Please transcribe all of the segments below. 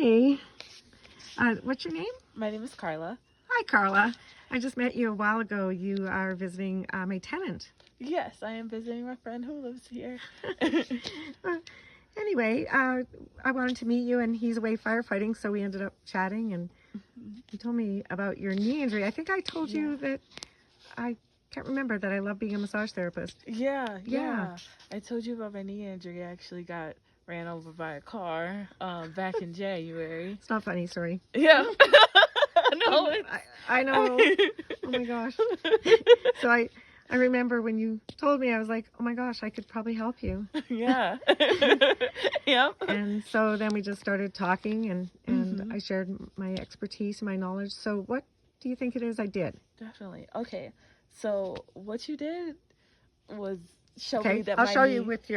Hey, what's your name? My name is Carla. Hi, Carla. I just met you a while ago. You are visiting my tenant. Yes, I am visiting my friend who lives here. Anyway, I wanted to meet you, and he's away firefighting, so we ended up chatting, and you told me about your knee injury. I think I told you that I can't remember that I love being a massage therapist. Yeah. I told you about my knee injury. I actually got ran over by a car back in January. It's not funny, sorry. Yeah. No, I know. Oh my gosh. So I remember when you told me, I was like, oh my gosh, I could probably help you. Yeah. Yep. And so then we just started talking, and I shared my expertise and my knowledge. So what do you think it is I did? Definitely. Okay. So what you did was show Okay, me that I'll my show knee... you with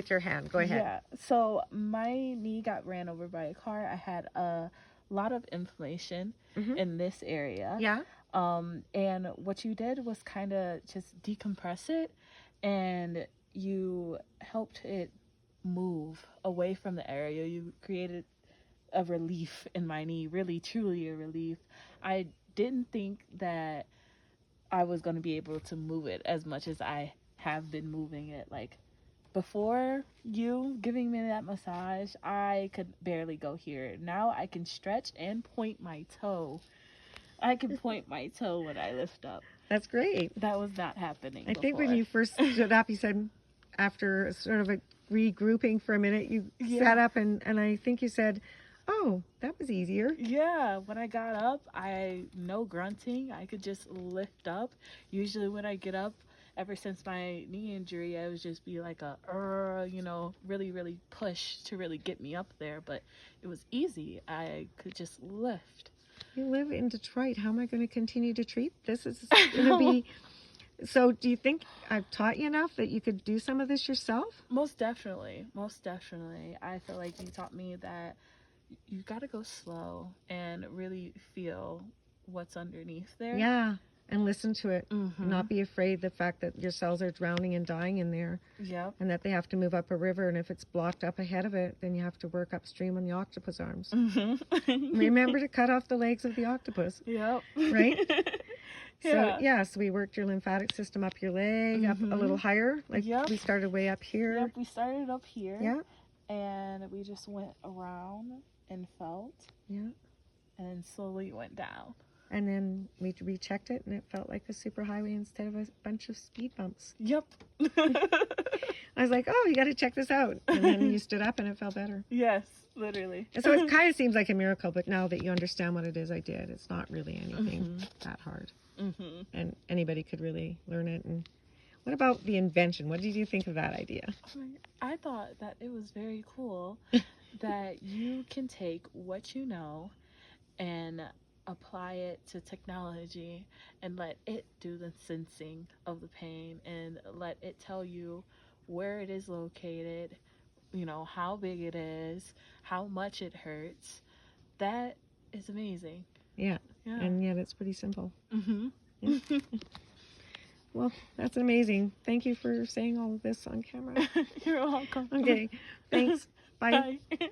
your hand. Go ahead. Yeah. So my knee got ran over by a car. I had a lot of inflammation in this area. Yeah. And what you did was kind of just decompress it, and you helped it move away from the area. You created a relief in my knee, really, truly a relief. I didn't think that I was going to be able to move it as much as I have been moving it. Like, before you giving me that massage, I could barely go here. Now I can stretch and point my toe. I can point my toe when I lift up. That's great. That was not happening I before. think when you first stood up, you said, after sort of a regrouping for a minute, you sat up, and I think you said, oh, that was easier. Yeah, when I got up, no grunting. I could just lift up. Usually when I get up, ever since my knee injury, I would just be like really, really push to really get me up there. But it was easy. I could just lift. You live in Detroit. How am I going to continue to treat this? Is going to be... So do you think I've taught you enough that you could do some of this yourself? Most definitely. Most definitely. I feel like you taught me that you got to go slow and really feel what's underneath there. Yeah, and listen to it. Not be afraid of the fact that your cells are drowning and dying in there. Yep. And that they have to move up a river, and if it's blocked up ahead of it, then you have to work upstream on the octopus arms. Remember to cut off the legs of the octopus. Yep. Right? Yeah. So we worked your lymphatic system up your leg, up a little higher. Like we started way up here. Yep, we started up here. Yeah. And we just went around and felt. Yeah. And then slowly went down. And then we rechecked it, and it felt like a superhighway instead of a bunch of speed bumps. Yep. I was like, oh, you got to check this out. And then you stood up, and it felt better. Yes, literally. And so it kind of seems like a miracle, but now that you understand what it is I did, it's not really anything that hard. And anybody could really learn it. And what about the invention? What did you think of that idea? I thought that it was very cool that you can take what you know and apply it to technology and let it do the sensing of the pain and let it tell you where it is located, how big it is, how much it hurts. That is amazing. Yeah. And yet it's pretty simple. Yeah. Mm-hmm. Well, that's amazing. Thank you for saying all of this on camera. You're welcome. Okay. Thanks. Bye. Bye.